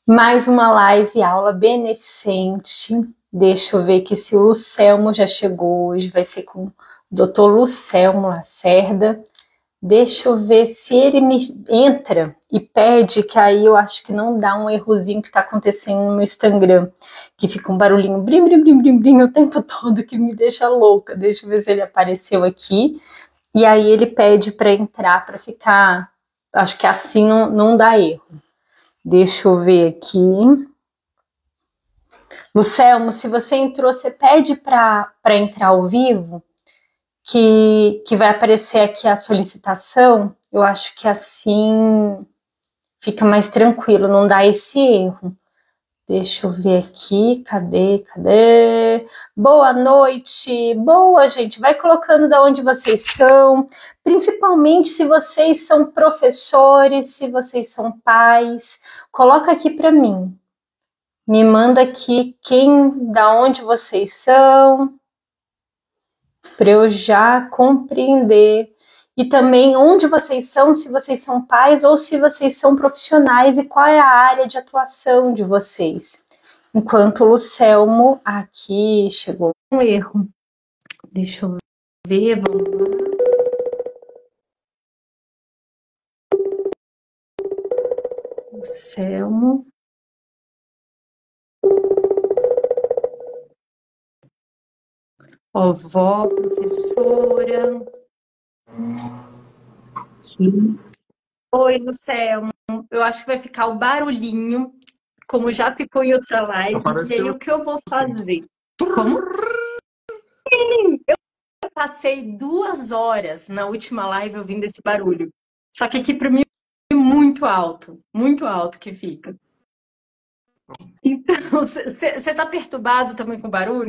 Mais uma live aula beneficente. Deixa eu ver aqui se o Lucelmo já chegou hoje. Vai ser com o Dr. Lucelmo Lacerda. Deixa eu ver se ele me entra e pede, que aí eu acho que não dá um errozinho que está acontecendo no meu Instagram, que fica um barulhinho brim, brim, brim, brim, brim o tempo todo, que me deixa louca. Deixa eu ver se ele apareceu aqui. E aí ele pede para entrar, para ficar... Acho que assim não dá erro. Deixa eu ver aqui. Lucelmo, se você entrou, você pede para entrar ao vivo, que vai aparecer aqui a solicitação. Eu acho que assim fica mais tranquilo, não dá esse erro. Deixa eu ver aqui, cadê? Boa noite, boa gente, vai colocando de onde vocês são, principalmente se vocês são professores, se vocês são pais, coloca aqui para mim. Me manda aqui da onde vocês são, para eu já compreender. E também onde vocês são, se vocês são pais ou se vocês são profissionais e qual é a área de atuação de vocês. Enquanto o Lucelmo aqui chegou um erro. Deixa eu ver, vamos lá. Lucelmo. Vó, professora. Aqui. Oi, Lucelmo. Eu acho que vai ficar o barulhinho, como já ficou em outra live. Apareceu. E aí o que eu vou fazer? Como? Sim, eu passei 2 horas na última live ouvindo esse barulho. Só que aqui para mim é muito alto que fica. Então, você tá perturbado também com o barulho?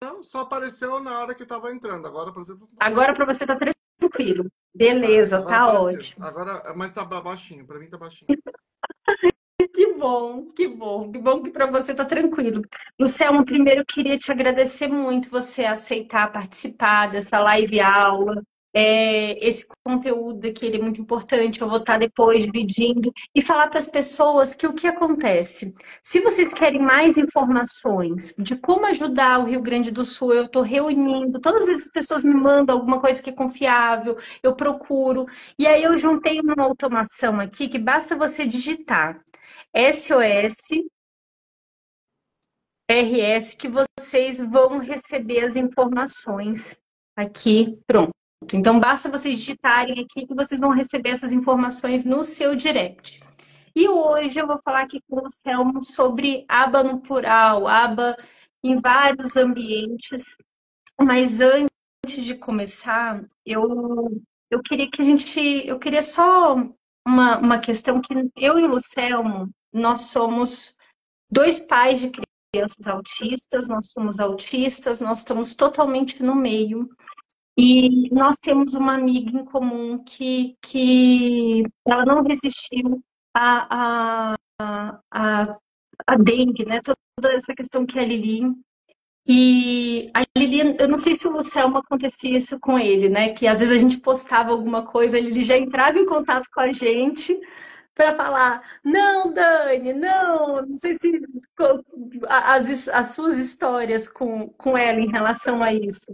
Não, só apareceu na hora que estava entrando. Agora, por exemplo... Agora para você tá tranquilo. Beleza, tá ótimo. Agora, mas tá baixinho, para mim tá baixinho. Que bom que para você tá tranquilo. Lucelmo, primeiro eu queria te agradecer muito você aceitar participar dessa live aula. Esse conteúdo aqui ele é muito importante, eu vou estar depois dividindo e falar para as pessoas que o que acontece. Se vocês querem mais informações de como ajudar o Rio Grande do Sul, eu estou reunindo, todas as pessoas me mandam alguma coisa que é confiável, eu procuro, e aí eu juntei uma automação aqui que basta você digitar SOS RS que vocês vão receber as informações aqui, pronto. Então, basta vocês digitarem aqui que vocês vão receber essas informações no seu direct. E hoje eu vou falar aqui com o Selmo sobre aba no plural, aba em vários ambientes. Mas antes de começar, eu queria eu queria só uma questão que eu e o Lucelmo, nós somos 2 pais de crianças autistas, nós somos autistas, nós estamos totalmente no meio. E nós temos uma amiga em comum que ela não resistiu a dengue, né? Toda essa questão que é a Lili. E a Lili, eu não sei se o Lucelmo acontecia isso com ele, né? Que às vezes a gente postava alguma coisa, ele já entrava em contato com a gente para falar, não, Dani, não sei se as suas histórias com ela em relação a isso.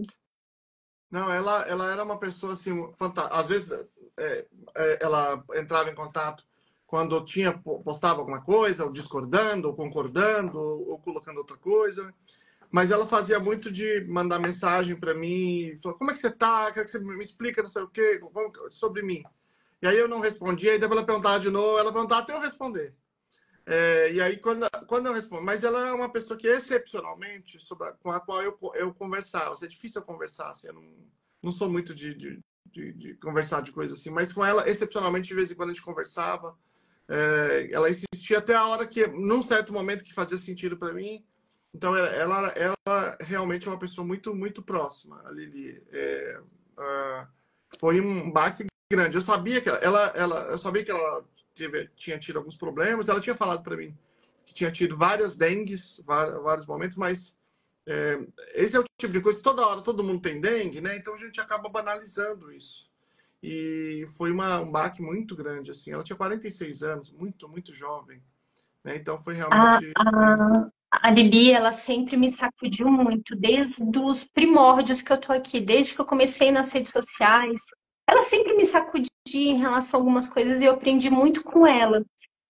Não, ela era uma pessoa assim, fantástica. Às vezes ela entrava em contato quando postava alguma coisa, ou discordando, ou concordando, ou colocando outra coisa. Mas ela fazia muito de mandar mensagem para mim, falou, como é que você tá? Quero que você me explica, não sei o quê, sobre mim. E aí eu não respondia, e depois ela perguntava de novo, ela perguntava até eu responder. E aí, quando eu respondo... Mas ela é uma pessoa que, excepcionalmente, com a qual eu conversava. É difícil eu conversar, assim, eu não sou muito de conversar de coisa assim. Mas com ela, excepcionalmente, de vez em quando a gente conversava. Ela insistia até a hora que, num certo momento, que fazia sentido para mim. Então, ela realmente é uma pessoa muito, muito próxima, a Lili. Foi um baque grande. Eu sabia que eu sabia que ela tinha tido alguns problemas. Ela tinha falado para mim que tinha tido várias dengues, vários momentos, mas esse é o tipo de coisa que toda hora todo mundo tem dengue, né? Então a gente acaba banalizando isso. E foi um baque muito grande, assim. Ela tinha 46 anos, muito, muito jovem. né? Então foi A, realmente... a Lili, ela sempre me sacudiu muito, desde os primórdios que eu tô aqui, desde que eu comecei nas redes sociais. Ela sempre me sacudia em relação a algumas coisas e eu aprendi muito com ela.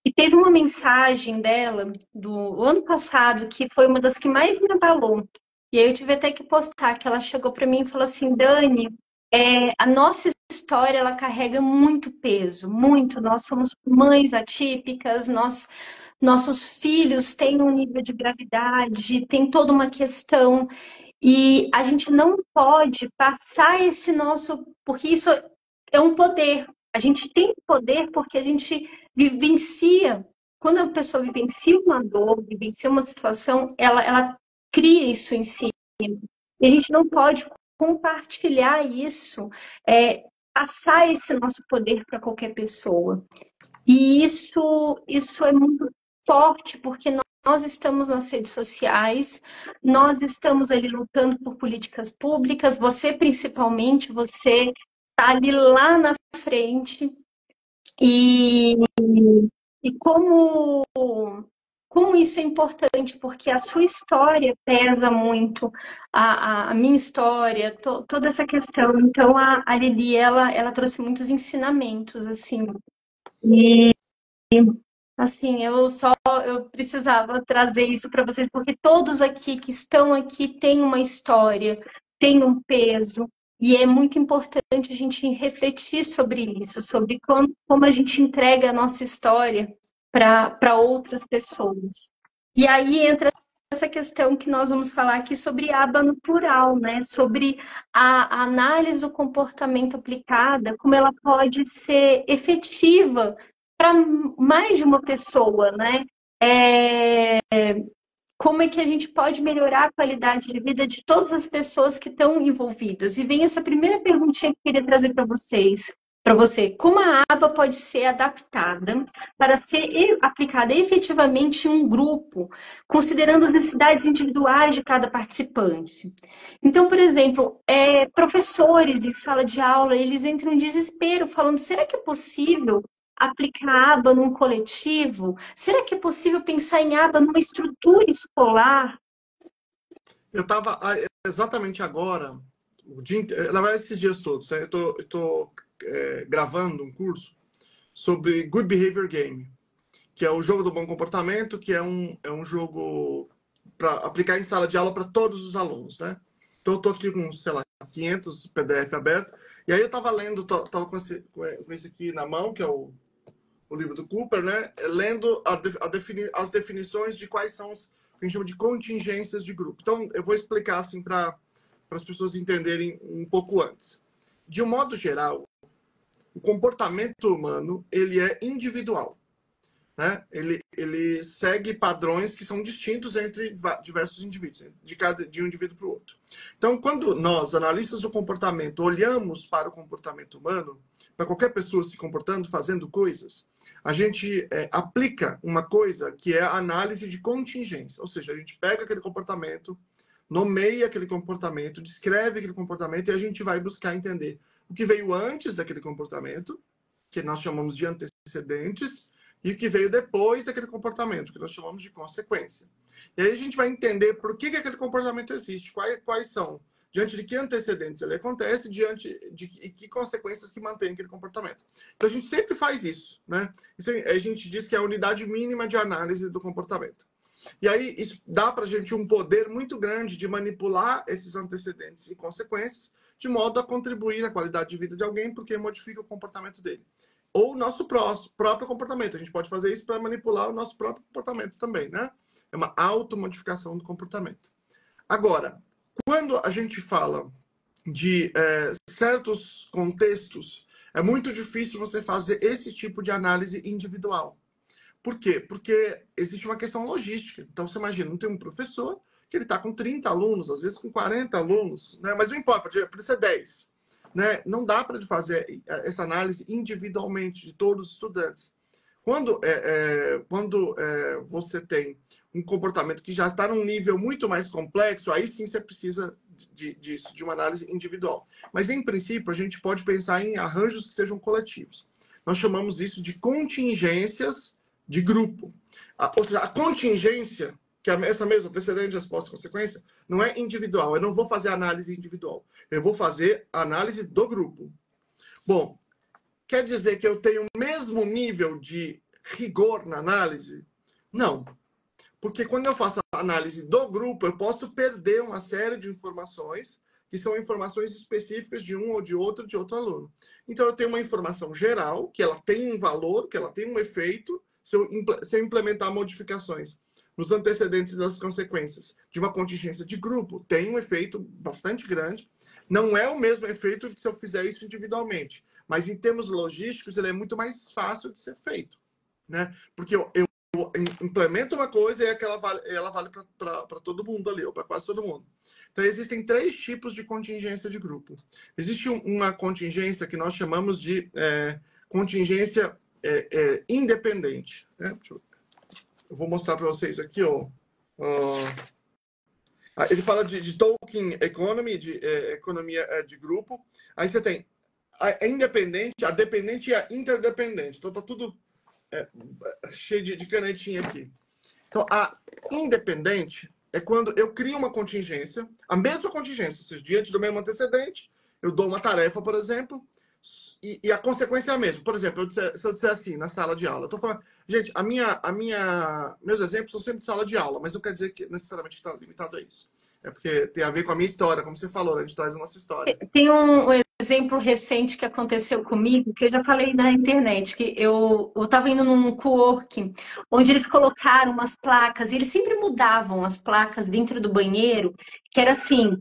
E teve uma mensagem dela do ano passado que foi uma das que mais me abalou. E aí eu tive até que postar, que ela chegou para mim e falou assim, Dani, a nossa história, ela carrega muito peso, muito. Nós somos mães atípicas, nossos filhos têm um nível de gravidade, tem toda uma questão, e a gente não pode passar esse nosso, porque isso é um poder. A gente tem poder porque a gente vivencia. Quando a pessoa vivencia uma dor, vivencia uma situação, ela cria isso em si. E a gente não pode compartilhar isso, passar esse nosso poder para qualquer pessoa. E isso é muito forte, porque nós estamos nas redes sociais, nós estamos ali lutando por políticas públicas, você principalmente, você está ali lá na frente, e, e como isso é importante, porque a sua história pesa muito, a minha história, toda essa questão. Então, a Lili, ela trouxe muitos ensinamentos, assim, e assim, eu precisava trazer isso para vocês, porque todos aqui que estão aqui têm uma história, têm um peso, e é muito importante a gente refletir sobre isso, sobre como a gente entrega a nossa história para outras pessoas. E aí entra essa questão que nós vamos falar aqui sobre aba no plural, né? Sobre a análise do comportamento aplicada, como ela pode ser efetiva para mais de uma pessoa, né? Como é que a gente pode melhorar a qualidade de vida de todas as pessoas que estão envolvidas? E vem essa primeira perguntinha que eu queria trazer para você. Como a aba pode ser adaptada para ser aplicada efetivamente em um grupo, considerando as necessidades individuais de cada participante? Então, por exemplo, professores em sala de aula, eles entram em desespero, falando, será que é possível aplicar aba num coletivo? Será que é possível pensar em aba numa estrutura escolar? Eu estava exatamente agora, na verdade, esses dias todos, né? Eu tô gravando um curso sobre Good Behavior Game, que é o jogo do bom comportamento, que é um jogo para aplicar em sala de aula para todos os alunos, né? Então, eu estou aqui com, sei lá, 500 PDF aberto, e aí eu estava lendo, estava com esse aqui na mão, que é o livro do Cooper, né? Lendo as definições de quais são os que a gente chama de contingências de grupo. Então, eu vou explicar assim para as pessoas entenderem um pouco antes. De um modo geral, o comportamento humano ele é individual, né? Ele segue padrões que são distintos entre diversos indivíduos, de um indivíduo para o outro. Então, quando nós, analistas do comportamento, olhamos para o comportamento humano, para qualquer pessoa se comportando, fazendo coisas, a gente aplica uma coisa que é a análise de contingência, ou seja, a gente pega aquele comportamento, nomeia aquele comportamento, descreve aquele comportamento e a gente vai buscar entender o que veio antes daquele comportamento, que nós chamamos de antecedentes, e o que veio depois daquele comportamento, que nós chamamos de consequência. E aí a gente vai entender por que aquele comportamento existe, quais são, diante de que antecedentes ele acontece, diante de que consequências que mantém aquele comportamento. Então a gente sempre faz isso, né? Isso a gente diz que é a unidade mínima de análise do comportamento. E aí isso dá para a gente um poder muito grande de manipular esses antecedentes e consequências de modo a contribuir na qualidade de vida de alguém, porque modifica o comportamento dele. Ou o nosso próprio comportamento. A gente pode fazer isso para manipular o nosso próprio comportamento também, né? É uma automodificação do comportamento. Agora, quando a gente fala de certos contextos, é muito difícil você fazer esse tipo de análise individual. Por quê? Porque existe uma questão logística. Então, você imagina, não tem um professor que ele está com 30 alunos, às vezes com 40 alunos, né? Mas não importa, pode ser 10. Né? Não dá para fazer essa análise individualmente de todos os estudantes. Quando você tem um comportamento que já está num nível muito mais complexo, aí sim você precisa disso, de uma análise individual. Mas, em princípio, a gente pode pensar em arranjos que sejam coletivos. Nós chamamos isso de contingências de grupo. Ou seja, a contingência, que é essa mesma, antecedente, resposta e consequência, não é individual. Eu não vou fazer análise individual. Eu vou fazer análise do grupo. Bom, quer dizer que eu tenho o mesmo nível de rigor na análise? Não. Porque quando eu faço a análise do grupo, eu posso perder uma série de informações que são informações específicas de um ou de outro aluno. Então, eu tenho uma informação geral, que ela tem um valor, que ela tem um efeito, se eu implementar modificações nos antecedentes das consequências de uma contingência de grupo, tem um efeito bastante grande. Não é o mesmo efeito que se eu fizer isso individualmente, mas em termos logísticos, ele é muito mais fácil de ser feito, né? Porque eu implemento uma coisa e ela vale para todo mundo ali, ou para quase todo mundo. Então, existem 3 tipos de contingência de grupo. Existe uma contingência que nós chamamos de contingência independente. Né? Eu vou mostrar para vocês aqui. Ele fala de token economy, de economia de grupo. Aí você tem a independente, a dependente e a interdependente. Então, está tudo cheio de canetinha aqui. Então, a independente é quando eu crio uma contingência, a mesma contingência, ou seja, diante do mesmo antecedente, eu dou uma tarefa, por exemplo, e a consequência é a mesma. Por exemplo, se eu disser assim, na sala de aula, eu estou falando, gente, meus exemplos são sempre de sala de aula, mas não quer dizer que necessariamente está limitado a isso. É porque tem a ver com a minha história, como você falou, né? A gente traz a nossa história. Tem um exemplo recente que aconteceu comigo, que eu já falei na internet, que eu estava indo num coworking, onde eles colocaram umas placas, e eles sempre mudavam as placas dentro do banheiro, que era assim,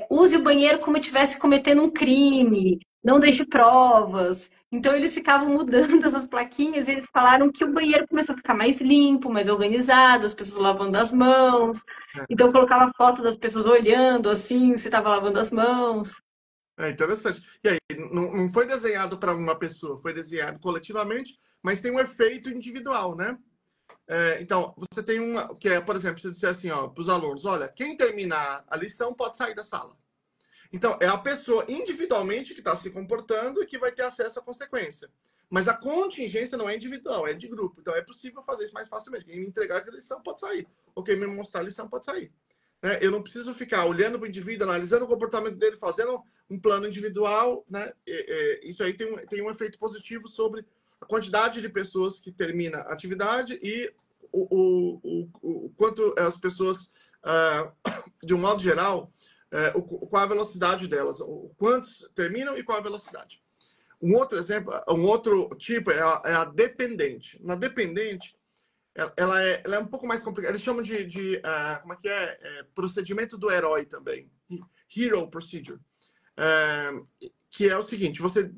use o banheiro como estivesse cometendo um crime, não deixe provas. Então eles ficavam mudando essas plaquinhas, e eles falaram que o banheiro começou a ficar mais limpo, mais organizado, as pessoas lavando as mãos. Então eu colocava foto das pessoas olhando assim, se estava lavando as mãos. É interessante. E aí, não foi desenhado para uma pessoa, foi desenhado coletivamente, mas tem um efeito individual, né? Então, você tem uma, que é, por exemplo, você disser assim, ó, para os alunos, olha, quem terminar a lição pode sair da sala. Então, é a pessoa individualmente que está se comportando e que vai ter acesso à consequência. Mas a contingência não é individual, é de grupo. Então, é possível fazer isso mais facilmente. Quem me entregar a lição pode sair. Ou quem me mostrar a lição pode sair. Né? Eu não preciso ficar olhando para o indivíduo, analisando o comportamento dele, fazendo um plano individual. Né? Isso aí tem um efeito positivo sobre a quantidade de pessoas que termina a atividade e o quanto as pessoas, de um modo geral, qual a velocidade delas, quantos terminam e qual a velocidade. Um outro exemplo, um outro tipo é a dependente. Na dependente, ela é um pouco mais complicada. Eles chamam como é que procedimento do herói também. Hero procedure. Que é o seguinte, você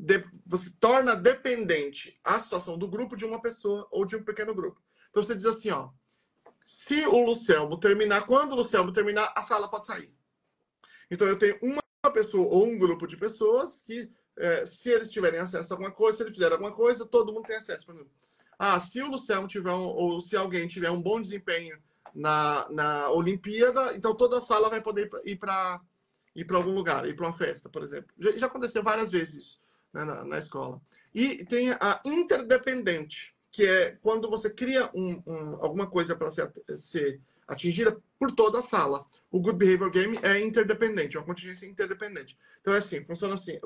torna dependente a situação do grupo de uma pessoa ou de um pequeno grupo. Então você diz assim, ó, se o Lucelmo terminar, quando o Lucelmo terminar, a sala pode sair. Então eu tenho uma pessoa ou um grupo de pessoas que, se eles tiverem acesso a alguma coisa, se eles fizerem alguma coisa, todo mundo tem acesso. Por exemplo, se o Lucelmo tiver ou se alguém tiver um bom desempenho na Olimpíada, então toda a sala vai poder ir para algum lugar, ir para uma festa, por exemplo. Já aconteceu várias vezes isso, né, na escola. E tem a interdependente, que é quando você cria alguma coisa para ser atingida por toda a sala. O Good Behavior Game é interdependente, é uma contingência interdependente. Então é assim, funciona assim,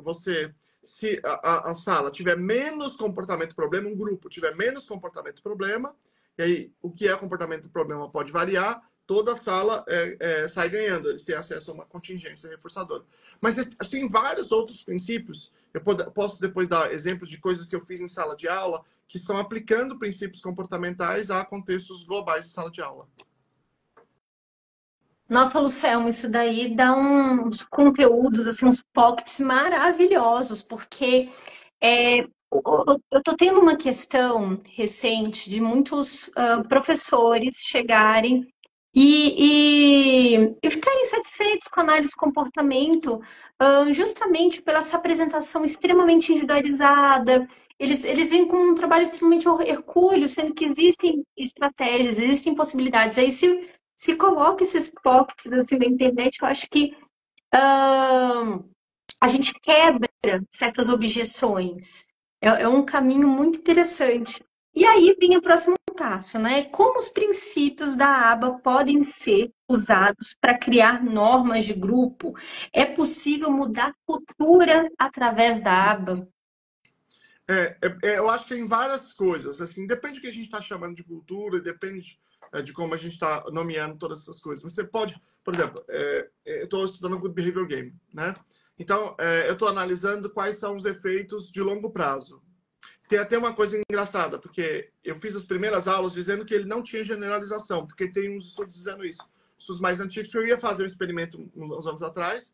se a sala tiver menos comportamento problema, um grupo tiver menos comportamento problema, e aí o que é comportamento problema pode variar, toda a sala sai ganhando, eles têm acesso a uma contingência reforçadora. Mas tem vários outros princípios, eu posso depois dar exemplos de coisas que eu fiz em sala de aula, que estão aplicando princípios comportamentais a contextos globais de sala de aula. Nossa, Lucelmo, isso daí dá uns conteúdos, assim, uns pockets maravilhosos, porque eu estou tendo uma questão recente de muitos professores chegarem e ficarem satisfeitos com a análise de comportamento, justamente pela essa apresentação extremamente individualizada. Eles vêm com um trabalho extremamente hercúleo, sendo que existem estratégias, existem possibilidades. Aí, se coloca esses pockets assim, na internet, eu acho que a gente quebra certas objeções. É um caminho muito interessante. E aí vem o próximo passo, né? Como os princípios da aba podem ser usados para criar normas de grupo? É possível mudar cultura através da aba? Eu acho que tem várias coisas, assim, depende do que a gente está chamando de cultura, depende de como a gente está nomeando todas essas coisas. Você pode, por exemplo, eu estou estudando Good Behavior Game, né? Então, eu estou analisando quais são os efeitos de longo prazo. Tem até uma coisa engraçada, porque eu fiz as primeiras aulas dizendo que ele não tinha generalização, porque tem uns estudos dizendo isso. Estudos mais antigos, que eu ia fazer um experimento uns anos atrás,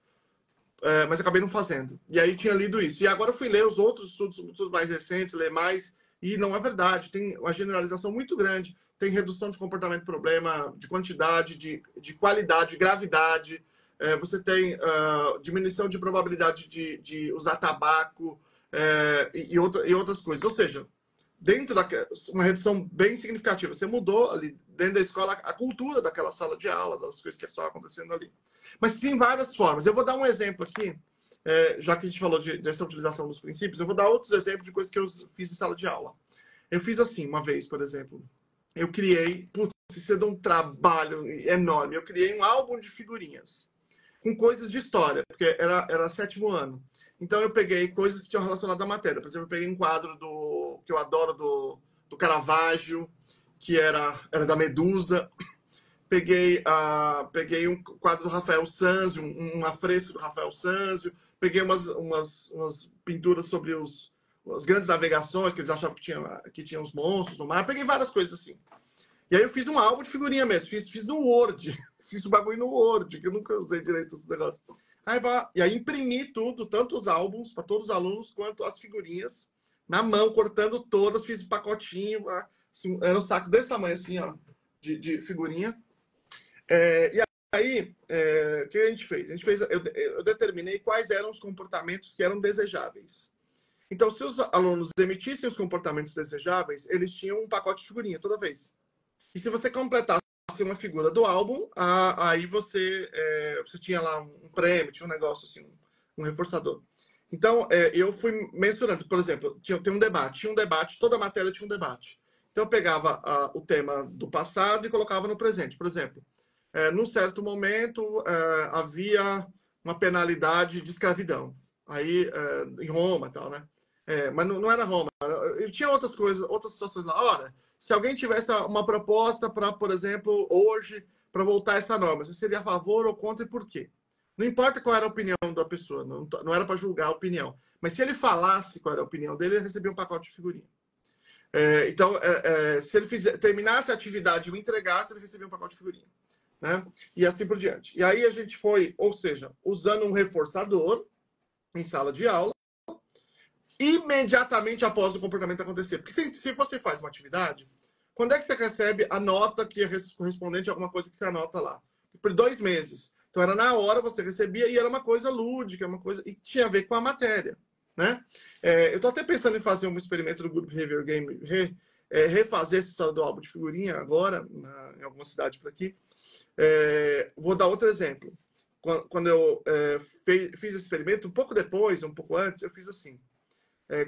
mas acabei não fazendo. E aí tinha lido isso. E agora eu fui ler os outros estudos mais recentes, ler mais, e não é verdade. Tem uma generalização muito grande. Tem redução de comportamento problema, de quantidade, de qualidade, de gravidade. Você tem diminuição de probabilidade de usar tabaco e outras coisas. Ou seja, dentro da uma redução bem significativa. Você mudou ali dentro da escola a cultura daquela sala de aula, das coisas que estavam acontecendo ali. Mas tem várias formas. Eu vou dar um exemplo aqui, já que a gente falou dessa utilização dos princípios, eu vou dar outros exemplos de coisas que eu fiz em sala de aula. Eu fiz assim, uma vez, por exemplo. Eu criei, putz, isso deu um trabalho enorme. Eu criei um álbum de figurinhas com coisas de história, porque era sétimo ano. Então eu peguei coisas que tinham relacionado à matéria. Por exemplo, eu peguei um quadro que eu adoro do Caravaggio, que era da Medusa. Peguei um quadro do Rafael Sanzio, um afresco do Rafael Sanzio. Peguei umas pinturas sobre as grandes navegações, que eles achavam que tinha os monstros no mar. Peguei várias coisas assim. E aí eu fiz um álbum de figurinha mesmo. Fiz no Word. Fiz o bagulho no Word, que eu nunca usei direito esse negócio. E aí imprimi tudo, tanto os álbuns para todos os alunos, quanto as figurinhas, na mão, cortando todas. Fiz um pacotinho. Assim, era um saco desse tamanho, assim, ó, de figurinha. E aí, o que a gente fez? Eu determinei quais eram os comportamentos que eram desejáveis. Então, se os alunos emitissem os comportamentos desejáveis, eles tinham um pacote de figurinha toda vez. E se você completasse uma figura do álbum, aí você tinha lá um prêmio, tinha um negócio assim, um reforçador. Então, eu fui mensurando, por exemplo, tinha um debate, toda a matéria tinha um debate. Então, eu pegava o tema do passado e colocava no presente. Por exemplo, num certo momento, havia uma penalidade de escravidão. Aí, em Roma e tal, né? Mas não era Roma. Tinha outras coisas, outras situações lá. Ora, se alguém tivesse uma proposta para, por exemplo, hoje, para voltar essa norma, você seria a favor ou contra e por quê? Não importa qual era a opinião da pessoa, não era para julgar a opinião. Mas se ele falasse qual era a opinião dele, ele recebia um pacote de figurinha. Então, se ele terminasse a atividade e o entregasse, ele recebia um pacote de figurinha. Né? E assim por diante. E aí a gente foi, ou seja, usando um reforçador em sala de aula, imediatamente após o comportamento acontecer. Porque se você faz uma atividade, quando é que você recebe a nota que é correspondente a alguma coisa que você anota lá? Por 2 meses. Então era na hora, você recebia e era uma coisa lúdica, uma coisa e tinha a ver com a matéria. Né? Eu estou até pensando em fazer um experimento do Good Behavior Game, refazer essa história do álbum de figurinha agora, em alguma cidade por aqui. Vou dar outro exemplo. Quando eu fiz esse experimento, um pouco depois, um pouco antes, eu fiz assim.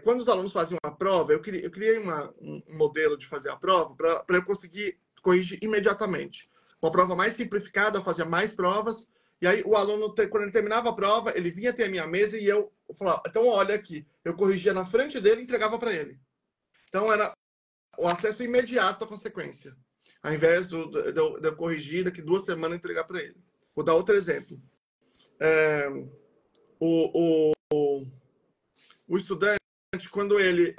Quando os alunos faziam a prova, eu criei um modelo de fazer a prova para eu conseguir corrigir imediatamente. Uma prova mais simplificada, eu fazia mais provas, e aí o aluno, quando ele terminava a prova, ele vinha até a minha mesa e eu falava, então olha aqui, eu corrigia na frente dele e entregava para ele. Então era o acesso imediato à consequência, ao invés de eu corrigir daqui 2 semanas e entregar para ele. Vou dar outro exemplo. O estudante, quando ele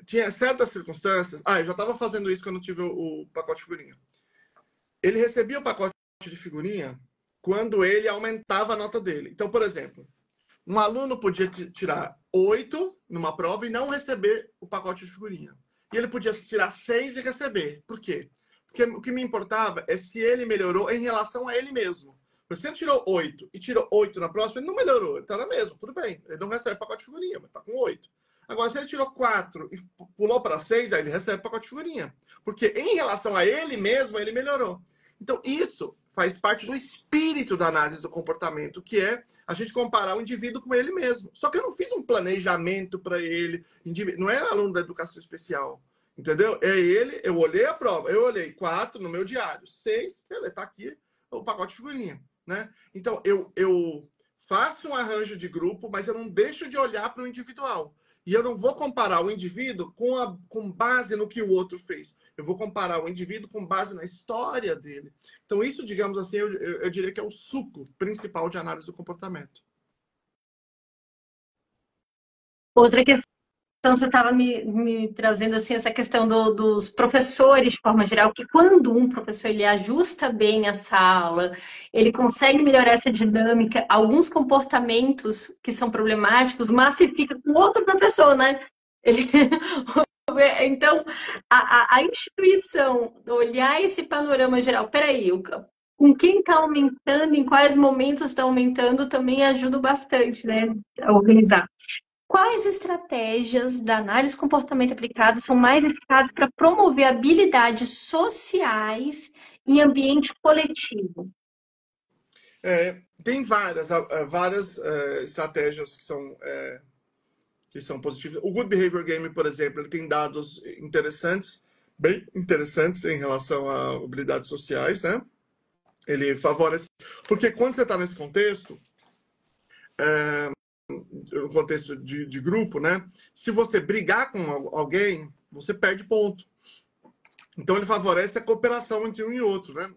tinha certas circunstâncias... eu já estava fazendo isso quando eu tive o pacote de figurinha. Ele recebia o pacote de figurinha quando ele aumentava a nota dele. Então, por exemplo, um aluno podia tirar 8 numa prova e não receber o pacote de figurinha. E ele podia tirar 6 e receber. Por quê? Porque o que me importava é se ele melhorou em relação a ele mesmo. Se ele tirou 8 e tirou 8 na próxima, ele não melhorou. Ele está na mesma, tudo bem. Ele não recebe pacote de figurinha, mas está com 8. Agora, se ele tirou 4 e pulou para 6, aí ele recebe pacote de figurinha. Porque em relação a ele mesmo, ele melhorou. Então, isso faz parte do espírito da análise do comportamento, que é a gente comparar o indivíduo com ele mesmo. Só que eu não fiz um planejamento para ele. Não é aluno da educação especial. Entendeu? Eu olhei a prova, eu olhei 4 no meu diário, 6, beleza, tá aqui o pacote de figurinha, né? Então, eu faço um arranjo de grupo, mas eu não deixo de olhar para o individual. E eu não vou comparar o indivíduo com base no que o outro fez. Eu vou comparar o indivíduo com base na história dele. Então, isso, digamos assim, eu diria que é o suco principal de análise do comportamento. Outra questão, você estava me trazendo assim essa questão dos professores de forma geral, que quando um professor ele ajusta bem a sala, ele consegue melhorar essa dinâmica, alguns comportamentos que são problemáticos massifica com outro professor, né? Ele... Então, a instituição olhar esse panorama geral, peraí, com quem está aumentando, em quais momentos está aumentando, também ajuda bastante, né? A organizar. Quais estratégias da análise de comportamento aplicada são mais eficazes para promover habilidades sociais em ambiente coletivo? Tem várias estratégias que são positivas. O Good Behavior Game, por exemplo, ele tem dados interessantes, bem interessantes em relação a habilidades sociais, né? Ele favorece... Porque quando você está nesse contexto, no contexto de grupo, né? Se você brigar com alguém, você perde ponto. Então, ele favorece a cooperação entre um e outro, né?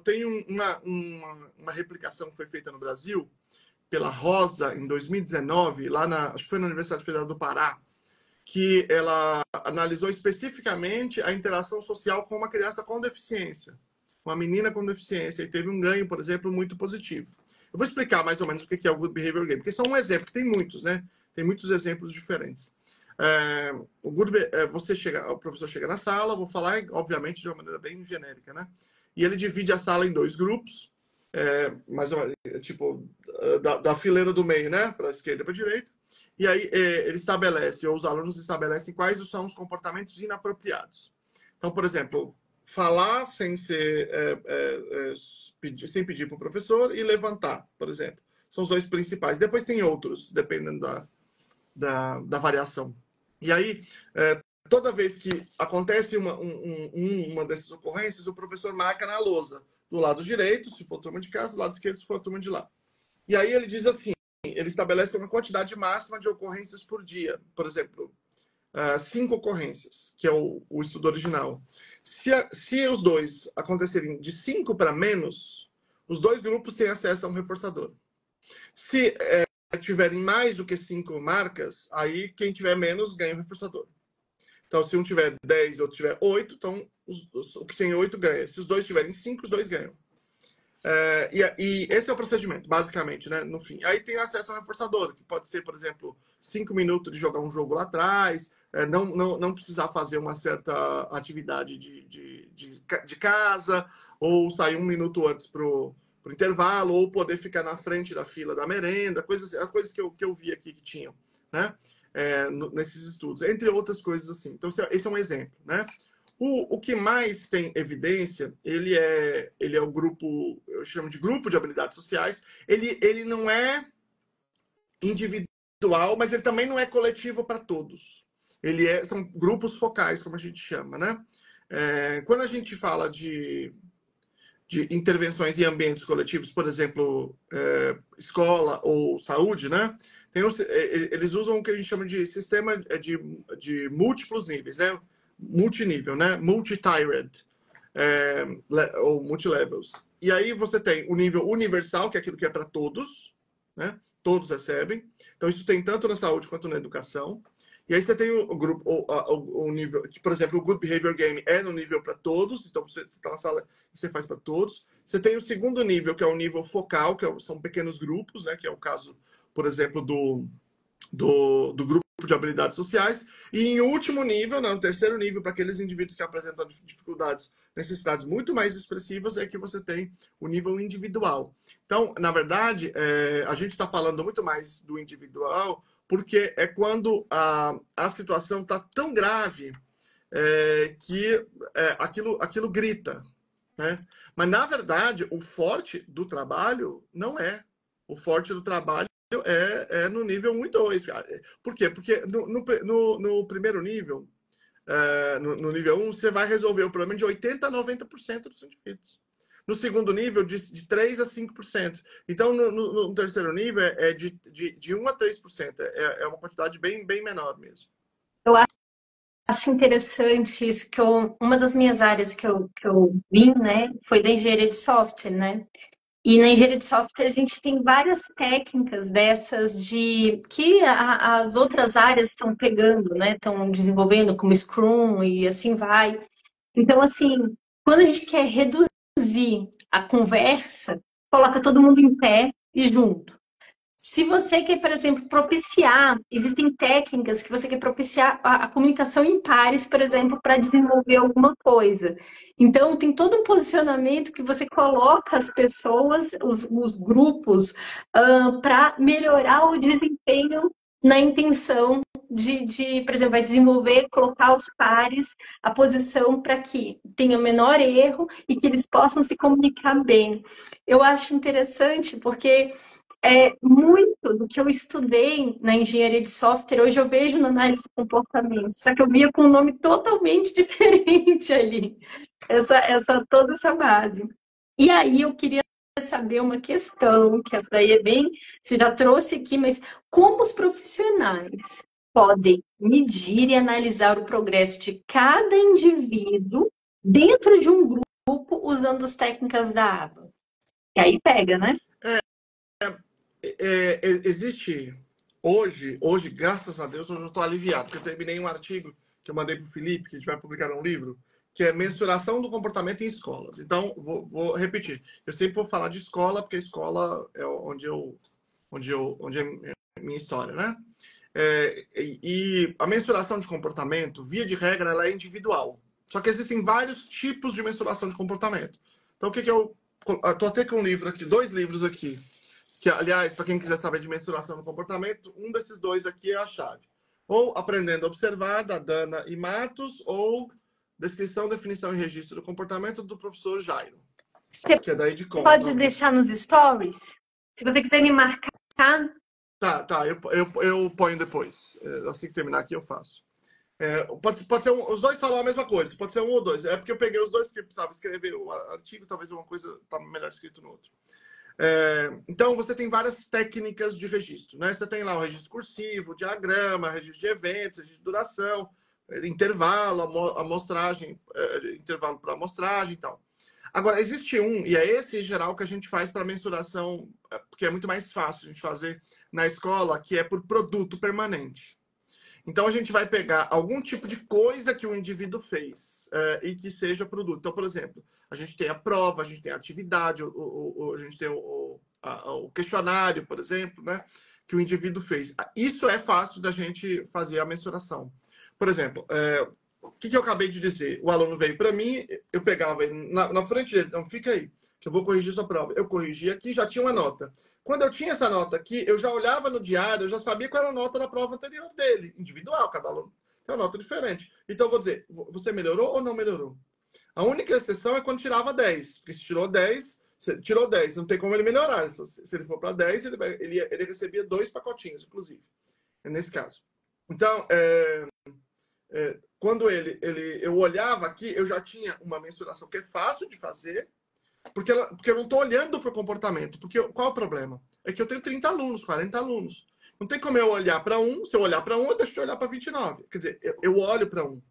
Tem uma replicação que foi feita no Brasil pela Rosa, em 2019, acho que foi na Universidade Federal do Pará, que ela analisou especificamente a interação social com uma criança com deficiência, uma menina com deficiência, e teve um ganho, por exemplo, muito positivo. Eu vou explicar mais ou menos o que é o Good Behavior Game, porque é só um exemplo, que tem muitos, né? Tem muitos exemplos diferentes. O professor chega na sala, vou falar, obviamente, de uma maneira bem genérica, né? E ele divide a sala em 2 grupos, tipo, da fileira do meio, né? Para a esquerda e para a direita. E aí ele estabelece, ou os alunos estabelecem quais são os comportamentos inapropriados. Então, por exemplo, falar sem sem pedir para o professor e levantar, por exemplo. São os 2 principais. Depois tem outros, dependendo da variação. E aí, toda vez que acontece uma dessas ocorrências, o professor marca na lousa, do lado direito, se for turma de casa, do lado esquerdo, se for turma de lá. E aí ele diz assim, ele estabelece uma quantidade máxima de ocorrências por dia. Por exemplo, 5 ocorrências, que é o estudo original. Se os 2 acontecerem de 5 para menos, os 2 grupos têm acesso a um reforçador. Se tiverem mais do que 5 marcas, aí quem tiver menos ganha um reforçador. Então, se um tiver 10 e outro tiver 8, então o que tem 8 ganha. Se os 2 tiverem 5, os 2 ganham. E esse é o procedimento, basicamente, né? No fim. Aí tem acesso ao reforçador, que pode ser, por exemplo, 5 minutos de jogar um jogo lá atrás, não precisar fazer uma certa atividade de casa, ou sair 1 minuto antes pro intervalo, ou poder ficar na frente da fila da merenda, coisas que eu vi aqui que tinham, né? Nesses estudos, entre outras coisas assim. Então, esse é um exemplo, né? O que mais tem evidência, ele é o grupo, eu chamo de grupo de habilidades sociais. Ele não é individual, mas ele também não é coletivo para todos. São grupos focais, como a gente chama, né? Quando a gente fala de intervenções em ambientes coletivos, por exemplo, escola ou saúde, né? Eles usam o que a gente chama de sistema de múltiplos níveis, né? Multinível, né? Multi-tiered, ou multilevels. E aí você tem o nível universal, que é aquilo que é para todos, né? Todos recebem. Então, isso tem tanto na saúde quanto na educação. E aí você tem o grupo, o nível, que, por exemplo, o Good Behavior Game é no nível para todos, então você está na sala e você faz para todos. Você tem o segundo nível, que é o nível focal, são pequenos grupos, né? Que é o caso, por exemplo, do grupo de habilidades sociais. E em último nível, no terceiro nível, para aqueles indivíduos que apresentam dificuldades, necessidades muito mais expressivas, é que você tem o nível individual. Então, na verdade, a gente está falando muito mais do individual, porque é quando a situação está tão grave que aquilo grita, né? Mas, na verdade, o forte do trabalho não é. O forte do trabalho no nível 1 e 2. Por quê? Porque no primeiro nível, no nível 1, você vai resolver o problema de 80% a 90% dos indivíduos. No segundo nível, de 3% a 5%. Então, no terceiro nível, é de 1% a 3%. É uma quantidade bem menor mesmo. Eu acho interessante isso, que uma das minhas áreas que eu vim, né, foi da engenharia de software, né? E na engenharia de software a gente tem várias técnicas dessas que as outras áreas estão pegando, né? Estão desenvolvendo, como Scrum e assim vai. Então, assim, quando a gente quer reduzir a conversa, coloca todo mundo em pé e junto. Se você quer, por exemplo, propiciar, existem técnicas que você quer propiciar a comunicação em pares, por exemplo, para desenvolver alguma coisa. Então, tem todo um posicionamento que você coloca as pessoas, os grupos, para melhorar o desempenho na intenção por exemplo, vai desenvolver, colocar os pares, a posição para que tenha o menor erro e que eles possam se comunicar bem. Eu acho interessante porque muito do que eu estudei na engenharia de software, hoje eu vejo na análise de comportamento, só que eu via com um nome totalmente diferente ali, toda essa base. E aí eu queria saber uma questão, que essa daí é bem, você já trouxe aqui, mas como os profissionais podem medir e analisar o progresso de cada indivíduo dentro de um grupo usando as técnicas da aba? E aí pega, né? Existe hoje, graças a Deus, eu estou aliviado, porque eu terminei um artigo que eu mandei para o Felipe, que a gente vai publicar um livro, que é mensuração do comportamento em escolas. Então, vou repetir. Eu sempre vou falar de escola, porque a escola é onde é minha história, né? E a mensuração de comportamento, via de regra, ela é individual. Só que existem vários tipos de mensuração de comportamento. Então, o que eu estou até com um livro aqui, 2 livros aqui, que, aliás, para quem quiser saber de mensuração do comportamento, um desses 2 aqui é a chave. Ou Aprendendo a Observar, da Dana e Matos, ou Descrição, Definição e Registro do Comportamento, do professor Jairo. Você que é da Edcom. pode deixar nos stories? Se você quiser me marcar. Tá, eu ponho depois. Assim que terminar aqui, eu faço. Pode ser os 2 falam a mesma coisa, pode ser 1 ou 2. É porque eu peguei os 2 porque precisava escrever o artigo, talvez uma coisa tá melhor escrito no outro. Então, você tem várias técnicas de registro, né? Você tem lá o registro cursivo, diagrama, registro de eventos, registro de duração, intervalo, amostragem, intervalo para amostragem e tal. Agora, existe e é esse em geral que a gente faz para mensuração, porque é muito mais fácil a gente fazer na escola, que é por produto permanente. Então, a gente vai pegar algum tipo de coisa que o indivíduo fez e que seja produto. Então, por exemplo, a gente tem a prova, a gente tem a atividade, a gente tem o questionário, por exemplo, né, que o indivíduo fez. Isso é fácil da gente fazer a mensuração. Por exemplo, o que eu acabei de dizer? O aluno veio para mim, eu pegava ele na frente dele, então fica aí, que eu vou corrigir sua prova. Eu corrigi aqui, já tinha uma nota. Quando eu tinha essa nota aqui, eu já olhava no diário, eu já sabia qual era a nota da prova anterior dele, individual, cada aluno tem uma nota diferente. Então, eu vou dizer, você melhorou ou não melhorou? A única exceção é quando tirava 10, porque se tirou 10, não tem como ele melhorar. Se ele for para 10, ele recebia 2 pacotinhos, inclusive, nesse caso. Então, quando eu olhava aqui, eu já tinha uma mensuração que é fácil de fazer, porque eu não estou olhando para o comportamento. Porque qual é o problema? É que eu tenho 30 alunos, 40 alunos. Não tem como eu olhar para um. Se eu olhar para um, eu deixo de olhar para 29. Quer dizer, eu olho para um.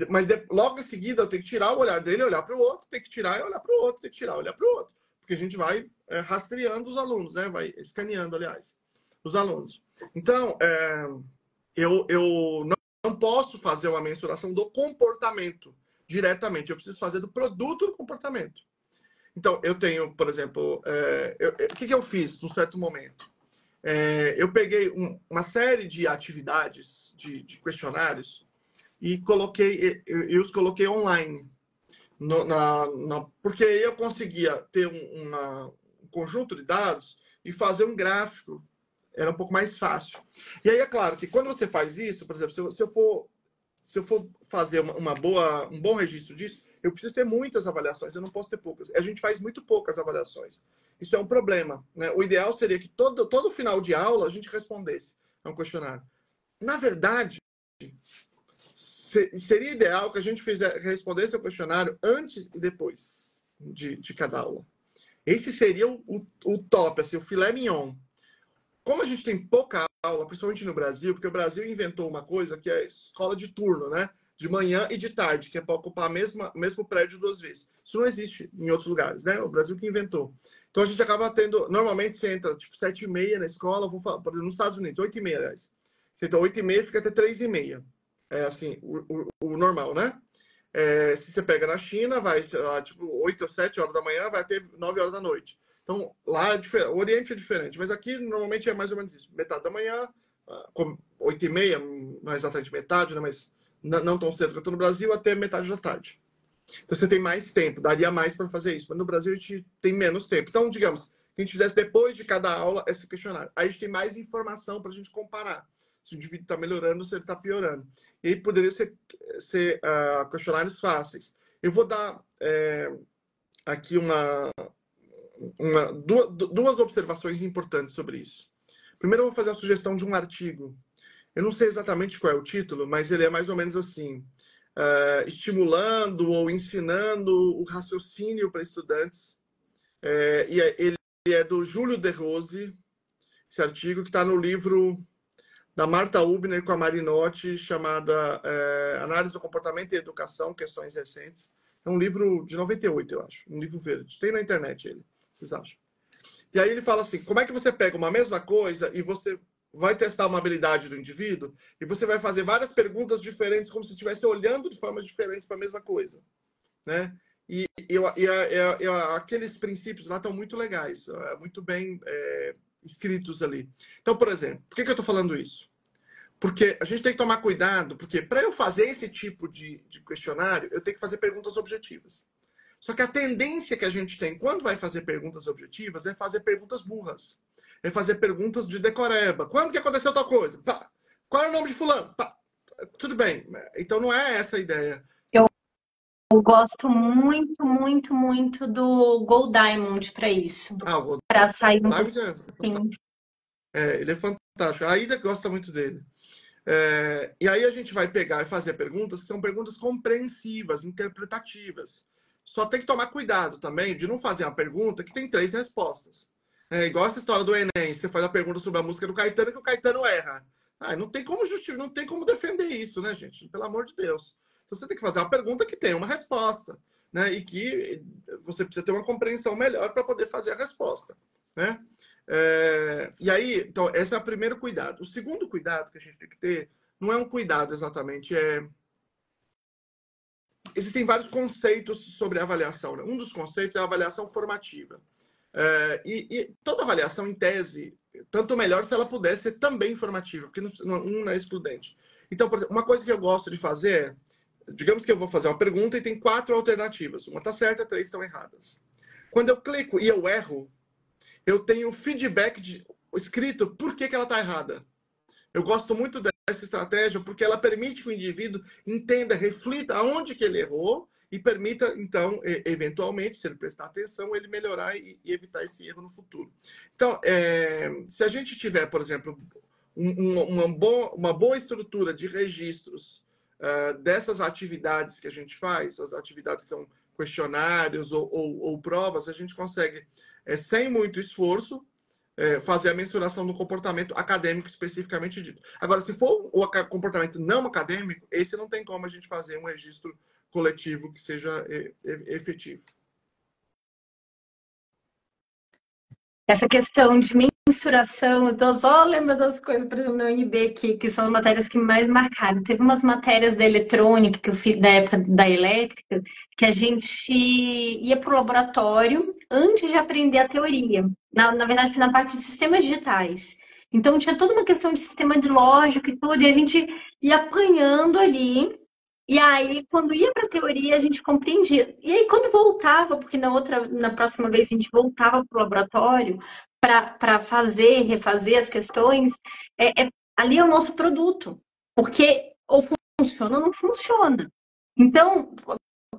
Mas logo em seguida eu tenho que tirar o olhar dele e olhar para o outro. Tem que tirar e olhar para o outro. Tem que tirar e olhar para o outro. Porque a gente vai rastreando os alunos, né? Vai escaneando, aliás, os alunos. Então, eu não posso fazer uma mensuração do comportamento diretamente. Eu preciso fazer do produto do comportamento. Então, eu tenho, por exemplo, o que eu fiz num certo momento? Eu peguei uma série de atividades, de questionários, e os coloquei online. Porque aí eu conseguia ter um conjunto de dados e fazer um gráfico. Era um pouco mais fácil. E aí, é claro que quando você faz isso, por exemplo, se eu for fazer um bom registro disso, eu preciso ter muitas avaliações, eu não posso ter poucas. A gente faz muito poucas avaliações. Isso é um problema, né? O ideal seria que todo final de aula a gente respondesse a um questionário. Na verdade, seria ideal que a gente respondesse o questionário antes e depois de cada aula. Esse seria o top, assim, o filé mignon. Como a gente tem pouca aula, principalmente no Brasil, porque o Brasil inventou uma coisa que é escola de turno, né? De manhã e de tarde, que é para ocupar o mesmo prédio 2 vezes. Isso não existe em outros lugares, né? O Brasil que inventou. Então a gente acaba tendo. Normalmente você entra tipo 7h30 na escola, vou falar, por exemplo, nos Estados Unidos, 8h30, aliás. Você entra 8h30 fica até 3h30. É assim, o normal, né? Se você pega na China, vai, sei lá, tipo, 8 ou 7 horas da manhã, vai até 9 horas da noite. Então, lá o Oriente é diferente, mas aqui normalmente é mais ou menos isso. Metade da manhã, 8h30, não é exatamente metade, né? Mas não tão cedo quanto no Brasil, até metade da tarde. Então você tem mais tempo, daria mais para fazer isso. Mas no Brasil a gente tem menos tempo. Então, digamos, que a gente fizesse depois de cada aula esse questionário. Aí a gente tem mais informação para a gente comparar. Se o indivíduo está melhorando, se ele está piorando. E aí poderia ser questionários fáceis. Eu vou dar aqui duas observações importantes sobre isso. Primeiro, eu vou fazer a sugestão de um artigo. Eu não sei exatamente qual é o título, mas ele é mais ou menos assim: estimulando ou ensinando o raciocínio para estudantes. Ele é do Júlio De Rose, esse artigo, que está no livro da Marta Hubner com a Marinotti, chamada Análise do Comportamento e Educação, Questões Recentes. É um livro de 98, eu acho. Um livro verde. Tem na internet ele. Vocês acham? E aí ele fala assim, como é que você pega uma mesma coisa e você vai testar uma habilidade do indivíduo e você vai fazer várias perguntas diferentes, como se estivesse olhando de formas diferentes para a mesma coisa, né? E aqueles princípios lá estão muito legais, muito bem escritos ali. Então, por exemplo, por que eu estou falando isso? Porque a gente tem que tomar cuidado, porque para eu fazer esse tipo de questionário, eu tenho que fazer perguntas objetivas. Só que a tendência que a gente tem quando vai fazer perguntas objetivas é fazer perguntas burras. É fazer perguntas de decoreba. Quando que aconteceu tal coisa? Pá. Qual é o nome de fulano? Pá. Tudo bem. Então não é essa a ideia. Eu gosto muito, muito, muito do Gold Diamond para isso. Para sair um pouquinho. Ele é fantástico. A Ida gosta muito dele. E aí a gente vai pegar e fazer perguntas que são perguntas compreensivas, interpretativas. Só tem que tomar cuidado também de não fazer uma pergunta que tem 3 respostas. Igual essa história do Enem, você faz a pergunta sobre a música do Caetano que o Caetano erra. Não tem como justificar, não tem como defender isso, né, gente? Pelo amor de Deus. Então você tem que fazer uma pergunta que tem uma resposta, né? E que você precisa ter uma compreensão melhor para poder fazer a resposta, né? E aí, então, esse é o primeiro cuidado. O segundo cuidado que a gente tem que ter não é um cuidado exatamente, existem vários conceitos sobre avaliação, né? Um dos conceitos é a avaliação formativa. E toda avaliação, em tese, tanto melhor se ela pudesse ser também formativa, porque não é excludente. Então, por exemplo, uma coisa que eu gosto de fazer digamos que eu vou fazer uma pergunta e tem 4 alternativas. Uma está certa, 3 estão erradas. Quando eu clico e eu erro, eu tenho feedback escrito por que ela está errada. Eu gosto muito dessa estratégia porque ela permite que o indivíduo entenda, reflita aonde que ele errou e permita, então, eventualmente, se ele prestar atenção, ele melhorar e evitar esse erro no futuro. Então, se a gente tiver, por exemplo, uma boa estrutura de registros dessas atividades que a gente faz, as atividades que são questionários ou provas, a gente consegue, sem muito esforço, fazer a mensuração do comportamento acadêmico especificamente dito. Agora, se for o comportamento não acadêmico, esse não tem como a gente fazer um registro coletivo que seja efetivo. Essa questão de mensuração, eu só lembro das coisas, por exemplo, no UNB, que são as matérias que mais marcaram. Teve umas matérias da eletrônica, que eu fiz da época da elétrica, que a gente ia para o laboratório antes de aprender a teoria. Na verdade, na parte de sistemas digitais. Então, tinha toda uma questão de sistema de lógica e tudo, e a gente ia apanhando ali. E aí, quando ia para a teoria, a gente compreendia. E aí, quando voltava, porque na próxima vez a gente voltava para o laboratório para refazer as questões, ali é o nosso produto. Porque ou funciona ou não funciona. Então, a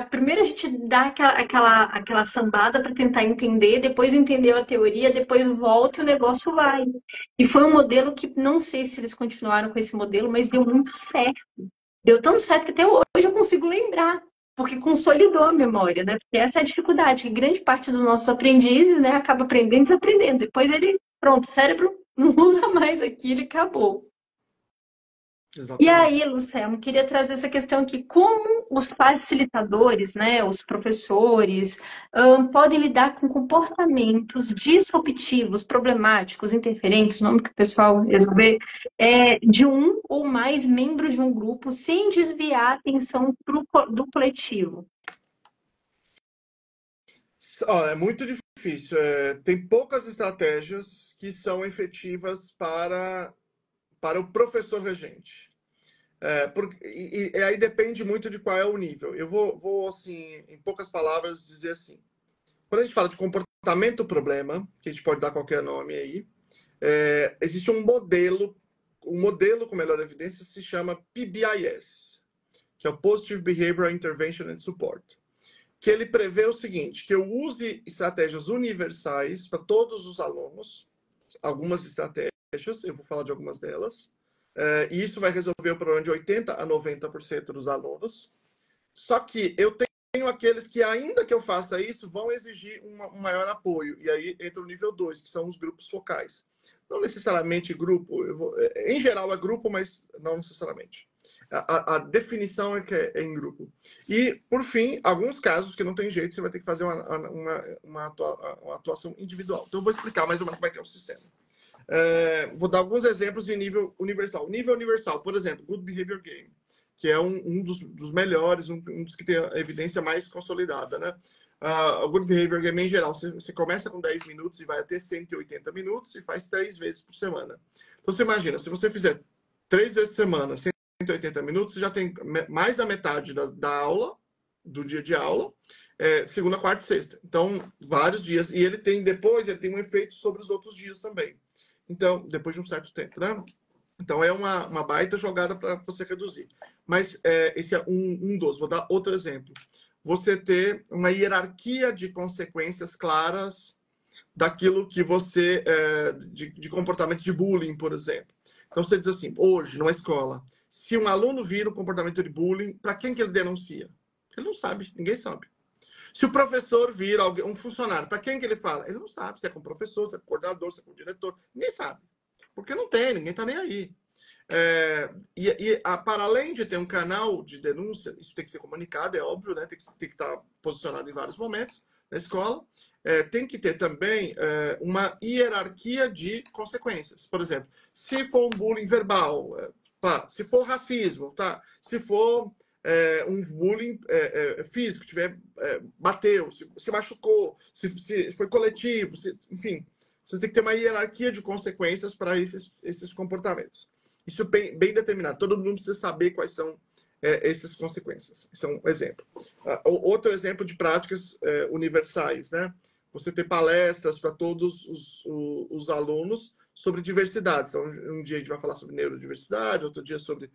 primeira a gente dá aquela sambada para tentar entender, depois entendeu a teoria, depois volta e o negócio vai. E foi um modelo que, não sei se eles continuaram com esse modelo, mas deu muito certo. Deu tão certo que até hoje eu consigo lembrar, porque consolidou a memória, né? Porque essa é a dificuldade, que grande parte dos nossos aprendizes, né, acaba aprendendo e desaprendendo. Depois ele, pronto, o cérebro não usa mais aquilo e acabou. E Exatamente. aí, Luciano, queria trazer essa questão aqui, como os facilitadores, né, os professores, podem lidar com comportamentos disruptivos, problemáticos, interferentes, o nome que o pessoal resolver, de um ou mais membros de um grupo, sem desviar a atenção do coletivo. Ó, é muito difícil. Tem poucas estratégias que são efetivas para o professor regente. E aí depende muito de qual é o nível. Eu vou, assim, em poucas palavras, dizer assim. Quando a gente fala de comportamento problema, que a gente pode dar qualquer nome aí, existe um modelo com melhor evidência se chama PBIS, que é o Positive Behavioral Intervention and Support, que ele prevê o seguinte, que eu use estratégias universais para todos os alunos, algumas estratégias, eu vou falar de algumas delas, e isso vai resolver o problema de 80% a 90% dos alunos. Só que eu tenho aqueles que, ainda que eu faça isso, vão exigir um maior apoio. E aí entra o nível 2, que são os grupos focais. Não necessariamente grupo, em geral é grupo, mas não necessariamente. A definição é que é em grupo. E, por fim, alguns casos que não tem jeito, você vai ter que fazer uma atuação individual. Então, eu vou explicar mais ou menos como é que é o sistema. Vou dar alguns exemplos de nível universal. Nível universal, por exemplo, Good Behavior Game, que é um dos melhores, um dos que tem a evidência mais consolidada, né? O Good Behavior Game, em geral, você começa com 10 minutos e vai até 180 minutos e faz 3 vezes por semana. Então, você imagina, se você fizer 3 vezes por semana, 180 minutos, você já tem mais da metade da aula, do dia de aula, segunda, quarta e sexta. Então, vários dias. E ele tem um efeito sobre os outros dias também. Então, depois de um certo tempo, né? Então, é uma baita jogada para você reduzir. Mas esse é um dos. Vou dar outro exemplo. Você ter uma hierarquia de consequências claras daquilo que você... de comportamento de bullying, por exemplo. Então, você diz assim, hoje, numa escola, se um aluno vira um comportamento de bullying, para quem que ele denuncia? Ele não sabe, ninguém sabe. Se o professor vira um funcionário, para quem que ele fala? Ele não sabe se é com o professor, se é com o coordenador, se é com o diretor. Ninguém sabe. Porque não tem, ninguém está nem aí. Para além de ter um canal de denúncia, isso tem que ser comunicado, é óbvio, né? Tem que estar posicionado em vários momentos na escola. Tem que ter também uma hierarquia de consequências. Por exemplo, se for um bullying verbal, se for racismo, tá? Se for um bullying físico, bateu, se machucou, se foi coletivo, enfim, você tem que ter uma hierarquia de consequências para esses comportamentos. Isso bem determinado. Todo mundo precisa saber quais são essas consequências. Isso é um exemplo. Outro exemplo de práticas universais, né? Você ter palestras para todos os alunos sobre diversidade. Então, um dia a gente vai falar sobre neurodiversidade, outro dia sobre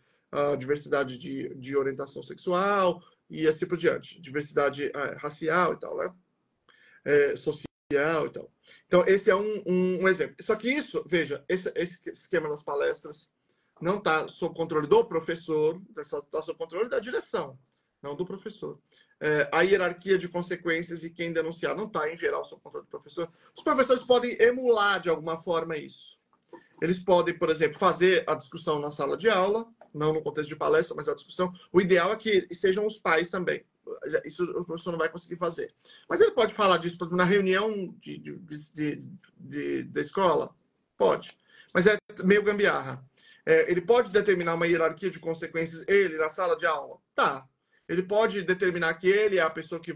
diversidade de orientação sexual e assim por diante. Diversidade racial e tal, né? Social e tal. Então, esse é um exemplo. Só que isso, veja, esse esquema das palestras não está sob controle do professor, está sob controle da direção, não do professor. A hierarquia de consequências e quem denunciar não está, em geral, sob controle do professor. Os professores podem emular, de alguma forma, isso. Eles podem, por exemplo, fazer a discussão na sala de aula, não no contexto de palestra, mas a discussão. O ideal é que estejam os pais também. Isso o professor não vai conseguir fazer. Mas ele pode falar disso, por exemplo, na reunião da escola? Pode. Mas é meio gambiarra. Ele pode determinar uma hierarquia de consequências, ele, na sala de aula? Tá. Ele pode determinar que ele é a pessoa que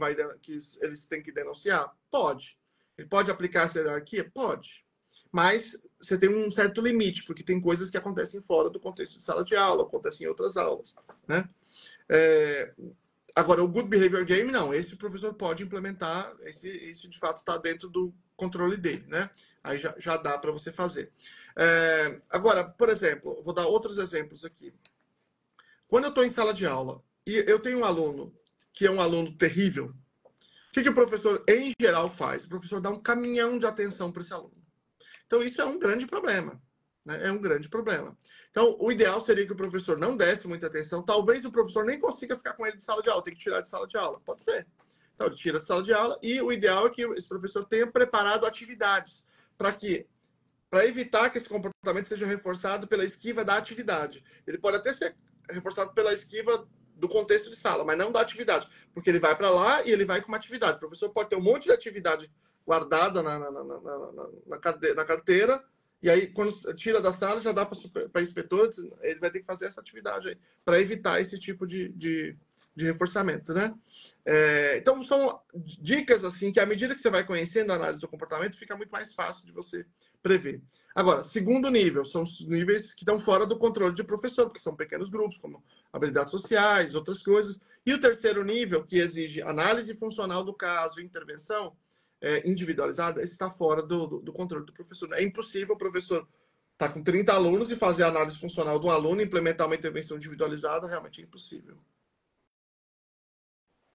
eles têm que denunciar? Pode. Ele pode aplicar essa hierarquia? Pode. Mas você tem um certo limite, porque tem coisas que acontecem fora do contexto de sala de aula, acontecem em outras aulas, né? Agora, o Good Behavior Game, não. Esse o professor pode implementar, esse de fato está dentro do controle dele, né? Aí já dá para você fazer. Agora, por exemplo, vou dar outros exemplos aqui. Quando eu estou em sala de aula e eu tenho um aluno que é um aluno terrível, o que o professor, em geral, faz? O professor dá um caminhão de atenção para esse aluno. Então, isso é um grande problema. né? É um grande problema. Então, o ideal seria que o professor não desse muita atenção. Talvez o professor nem consiga ficar com ele de sala de aula, tem que tirar de sala de aula. Pode ser. Então, ele tira de sala de aula e o ideal é que esse professor tenha preparado atividades para evitar que esse comportamento seja reforçado pela esquiva da atividade. Ele pode até ser reforçado pela esquiva do contexto de sala, mas não da atividade, porque ele vai para lá e ele vai com uma atividade. O professor pode ter um monte de atividade guardada na carteira, e aí, quando tira da sala, já dá para inspetor, ele vai ter que fazer essa atividade aí, para evitar esse tipo de reforçamento, né? Então, são dicas, assim, que à medida que você vai conhecendo a análise do comportamento, fica muito mais fácil de você prever. Agora, segundo nível, são os níveis que estão fora do controle de professor, porque são pequenos grupos, como habilidades sociais, outras coisas. E o terceiro nível, que exige análise funcional do caso e intervenção individualizada, está fora do controle do professor. É impossível o professor estar com 30 alunos e fazer a análise funcional de um aluno e implementar uma intervenção individualizada, realmente é impossível.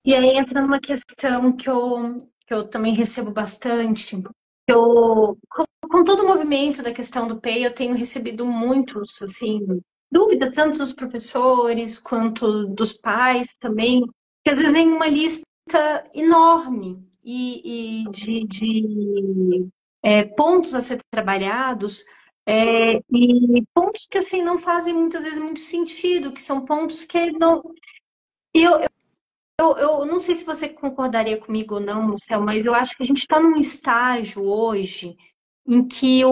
E aí entra numa questão que eu também recebo bastante. Com todo o movimento da questão do PEI, eu tenho recebido muitos, assim, dúvidas, tanto dos professores quanto dos pais também, que às vezes em uma lista enorme de pontos a ser trabalhados, e pontos que, assim, não fazem muitas vezes muito sentido, que são pontos que não... Eu não sei se você concordaria comigo ou não, Marcelo, mas eu acho que a gente está num estágio hoje em que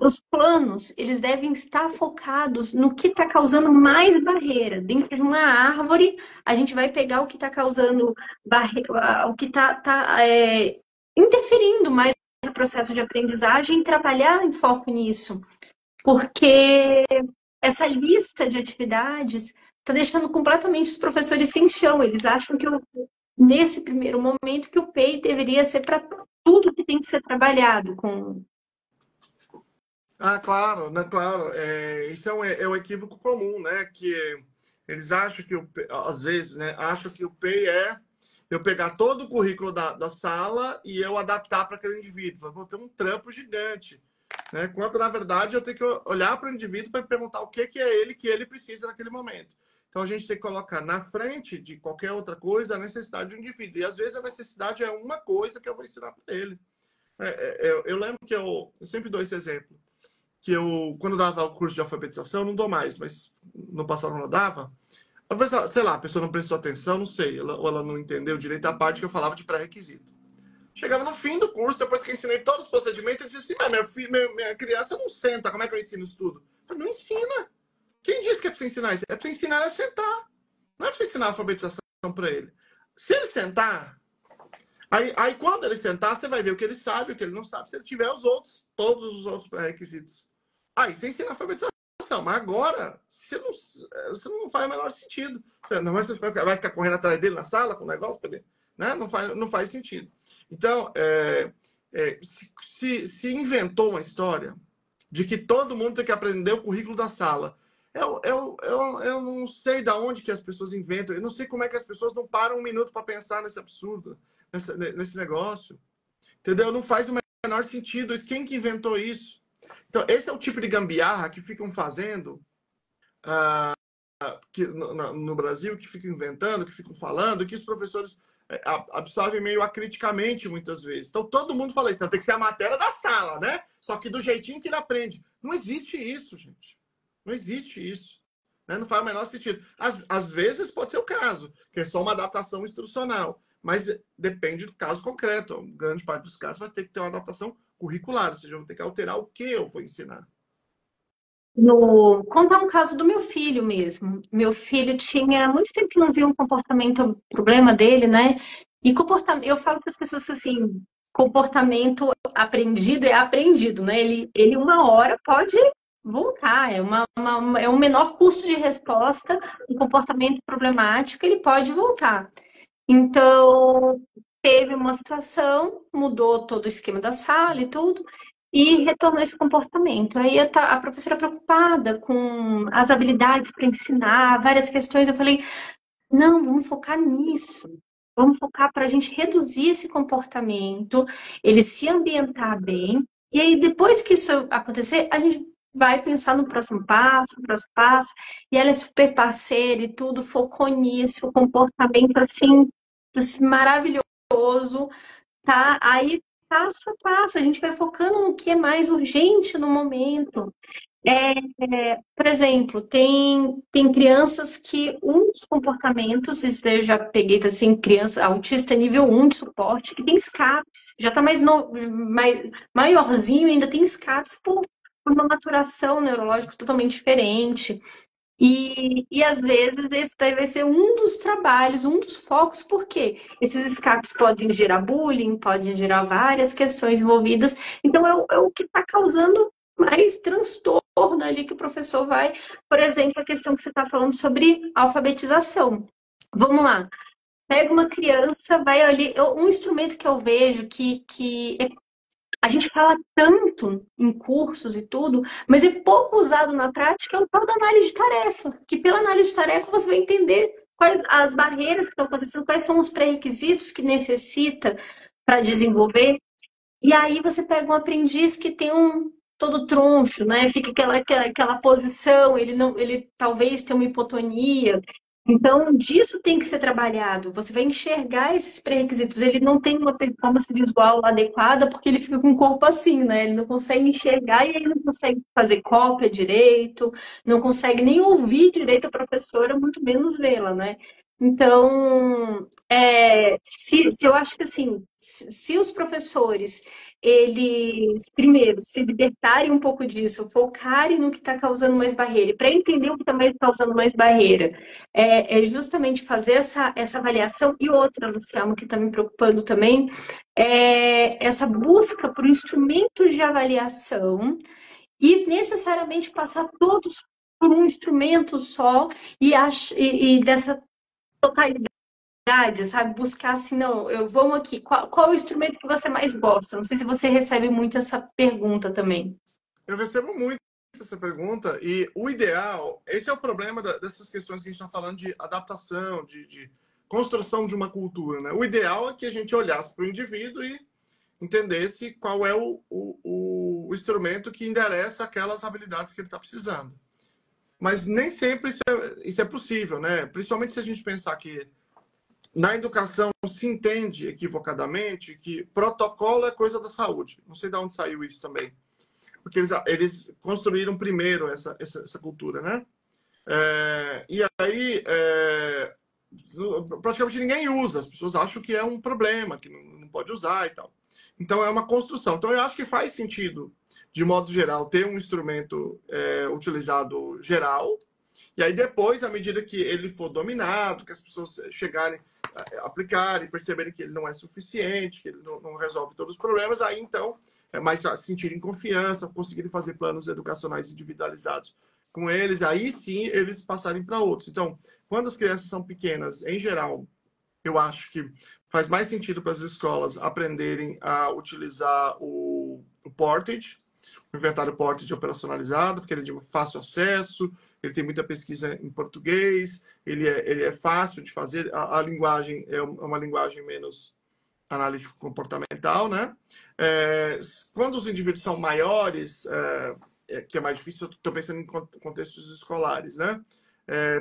os planos eles devem estar focados no que está causando mais barreira. Dentro de uma árvore, a gente vai pegar o que está causando barreira, o que está interferindo mais no processo de aprendizagem e trabalhar em foco nisso. Porque essa lista de atividades está deixando completamente os professores sem chão. Eles acham que, nesse primeiro momento, que o PEI deveria ser para tudo que tem que ser trabalhado com... Claro, né, claro. Isso é um equívoco comum, né? Que eles acham que, às vezes, né, acham que o PEI é eu pegar todo o currículo da sala e eu adaptar para aquele indivíduo. Vou ter um trampo gigante. Né? Quando, na verdade, eu tenho que olhar para o indivíduo para perguntar o que é ele que ele precisa naquele momento. Então, a gente tem que colocar na frente de qualquer outra coisa a necessidade do indivíduo. E, às vezes, a necessidade é uma coisa que eu vou ensinar para ele. Eu lembro que eu sempre dou esse exemplo. Que quando eu dava o curso de alfabetização, não dou mais, mas no passado não dava. Às vezes, sei lá, a pessoa não prestou atenção, não sei, ou ela não entendeu direito a parte que eu falava de pré-requisito. Chegava no fim do curso, depois que eu ensinei todos os procedimentos, ele disse assim, minha criança não senta, como é que eu ensino isso tudo? Eu falei, não ensina. Quem disse que é para você ensinar isso? É para ensinar a sentar. Não é para você ensinar a alfabetização para ele. Se ele sentar, aí quando ele sentar, você vai ver o que ele sabe, o que ele não sabe, se ele tiver todos os outros pré-requisitos. Aí você ensina a alfabetização. Mas agora, você não faz o menor sentido. Você vai ficar correndo atrás dele na sala com o negócio? Né? Não faz sentido. Então, se inventou uma história de que todo mundo tem que aprender o currículo da sala. Eu não sei de onde que as pessoas inventam. Eu não sei como é que as pessoas não param um minuto para pensar nesse absurdo, nesse negócio. Entendeu? Não faz o menor sentido. Quem que inventou isso? Então, esse é o tipo de gambiarra que ficam fazendo no Brasil, que ficam inventando, que ficam falando, que os professores absorvem meio acriticamente muitas vezes. Então, todo mundo fala isso. Então, tem que ser a matéria da sala, né? Só que do jeitinho que ele aprende. Não existe isso, gente. Não existe isso. Né? Não faz o menor sentido. Às vezes pode ser o caso, que é só uma adaptação instrucional. Mas depende do caso concreto. Grande parte dos casos vai ter que ter uma adaptação curricular, ou seja, eu vou ter que alterar o que eu vou ensinar. Contar um caso do meu filho mesmo. Meu filho tinha muito tempo que não via um problema dele, né? E eu falo para as pessoas assim, comportamento aprendido é aprendido, né? Ele uma hora pode voltar, é um menor custo de resposta, um comportamento problemático, ele pode voltar. Então, teve uma situação, mudou todo o esquema da sala e tudo, e retornou esse comportamento. Aí a professora preocupada com as habilidades para ensinar, várias questões, eu falei, não, vamos focar nisso. Vamos focar para a gente reduzir esse comportamento, ele se ambientar bem, E aí, depois que isso acontecer, a gente vai pensar no próximo passo, e ela é super parceira e tudo, focou nisso, o comportamento assim, maravilhoso, tá? Aí, passo a passo, a gente vai focando no que é mais urgente no momento. É, por exemplo, tem crianças que um dos comportamentos, isso daí eu já peguei assim, criança autista nível 1 de suporte, que tem escapes, já está mais maiorzinho e ainda tem escapes por uma maturação neurológica totalmente diferente. E às vezes esse daí vai ser um dos trabalhos, um dos focos, porque esses escapes podem gerar bullying, podem gerar várias questões envolvidas. Então é o que está causando mais transtorno ali que o professor vai. Por exemplo, a questão que você está falando sobre alfabetização. Vamos lá. Pega uma criança, vai ali. Um instrumento que eu vejo que a gente fala tanto em cursos e tudo, mas é pouco usado na prática, é o tal da análise de tarefa, que pela análise de tarefa você vai entender quais as barreiras que estão acontecendo, quais são os pré-requisitos que necessita para desenvolver. E aí você pega um aprendiz que tem um todo troncho, né? Fica aquela posição, ele não, ele talvez tenha uma hipotonia. Então, disso tem que ser trabalhado. Você vai enxergar esses pré-requisitos. Ele não tem uma performance visual adequada porque ele fica com o corpo assim, né? Ele não consegue enxergar e aí não consegue fazer cópia direito, não consegue nem ouvir direito a professora, muito menos vê-la, né? Então, se eu acho que assim, se os professores eles primeiro se libertarem um pouco disso, focarem no que está causando mais barreira, e para entender o que está causando mais barreira, é justamente fazer essa avaliação. E outra, Luciano, que está me preocupando também, é essa busca por instrumentos de avaliação e necessariamente passar todos por um instrumento só e dessa totalidade, sabe? Buscar assim, não, vamos aqui, qual é o instrumento que você mais gosta? Não sei se você recebe muito essa pergunta também. Eu recebo muito essa pergunta e o ideal, esse é o problema dessas questões que a gente está falando de adaptação, de construção de uma cultura, né? O ideal é que a gente olhasse para o indivíduo e entendesse qual é o instrumento que endereça aquelas habilidades que ele está precisando. Mas nem sempre isso é possível, né? Principalmente se a gente pensar que na educação se entende equivocadamente que protocolo é coisa da saúde. Não sei de onde saiu isso também. Porque eles construíram primeiro essa cultura, né? E aí, praticamente ninguém usa. As pessoas acham que é um problema, que não pode usar e tal. Então, é uma construção. Então, eu acho que faz sentido, de modo geral, ter um instrumento utilizado geral. E aí, depois, à medida que ele for dominado, que as pessoas chegarem aplicarem, perceberem que ele não é suficiente, que ele não resolve todos os problemas, aí então é mais sentirem confiança, conseguirem fazer planos educacionais individualizados com eles, aí sim eles passarem para outros. Então, quando as crianças são pequenas, em geral, eu acho que faz mais sentido para as escolas aprenderem a utilizar o Portage, o inventário Portage operacionalizado, porque ele é de fácil acesso, ele tem muita pesquisa em português, ele é fácil de fazer, a linguagem é uma linguagem menos analítico-comportamental, né? Quando os indivíduos são maiores, que é mais difícil, eu estou pensando em contextos escolares, né?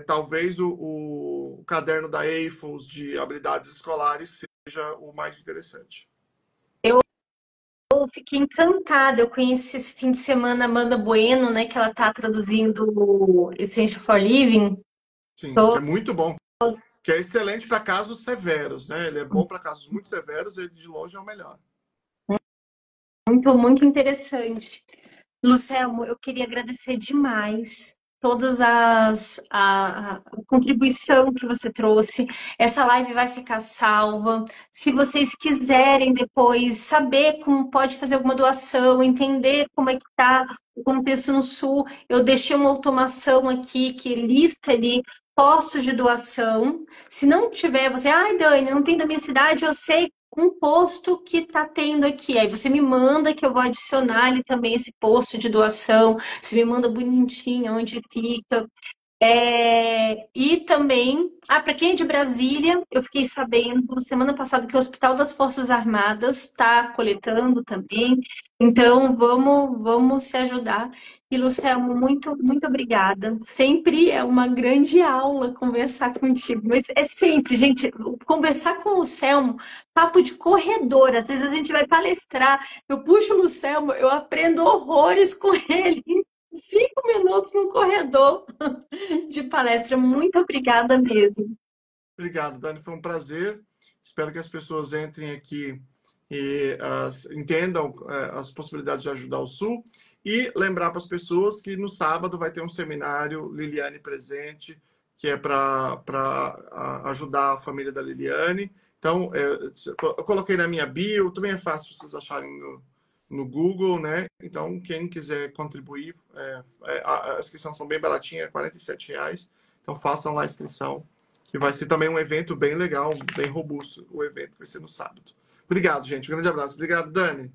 Talvez o caderno da Eiffels de habilidades escolares seja o mais interessante. Eu fiquei encantada. Eu conheci esse fim de semana a Amanda Bueno, né? Que ela está traduzindo Essential for Living. Sim, que Tô é muito bom. Que é excelente para casos severos, né? Ele é bom para casos muito severos, ele de longe é o melhor. muito, muito interessante. Luciano, eu queria agradecer demais todas a contribuição que você trouxe. Essa live vai ficar salva. Se vocês quiserem depois saber como pode fazer alguma doação, entender como é que está o contexto no Sul, eu deixei uma automação aqui que lista ali postos de doação. Se não tiver, você, ai, Dani, não tem da minha cidade, eu sei um posto que está tendo aqui. Aí você me manda que eu vou adicionar ali também esse posto de doação. Você me manda bonitinho onde fica. E também, para quem é de Brasília, eu fiquei sabendo semana passada que o Hospital das Forças Armadas está coletando também. Então, vamos se ajudar. E, Luciano, muito, muito obrigada. Sempre é uma grande aula conversar contigo. Mas é sempre, gente, conversar com o Selmo, papo de corredor. Às vezes a gente vai palestrar, eu puxo o Selmo, eu aprendo horrores com ele. 5 minutos no corredor de palestra. Muito obrigada mesmo. Obrigado, Dani. Foi um prazer. Espero que as pessoas entrem aqui e entendam as possibilidades de ajudar o Sul. E lembrar para as pessoas que no sábado vai ter um seminário Liliane Presente, que é para ajudar a família da Liliane. Então, eu coloquei na minha bio, também é fácil vocês acharem no Google, né? Então, quem quiser contribuir, a inscrição são bem baratinha, é R$ 47. Então, façam lá a inscrição, que vai ser também um evento bem legal, bem robusto, o evento vai ser no sábado. Obrigado, gente. Um grande abraço. Obrigado, Dani.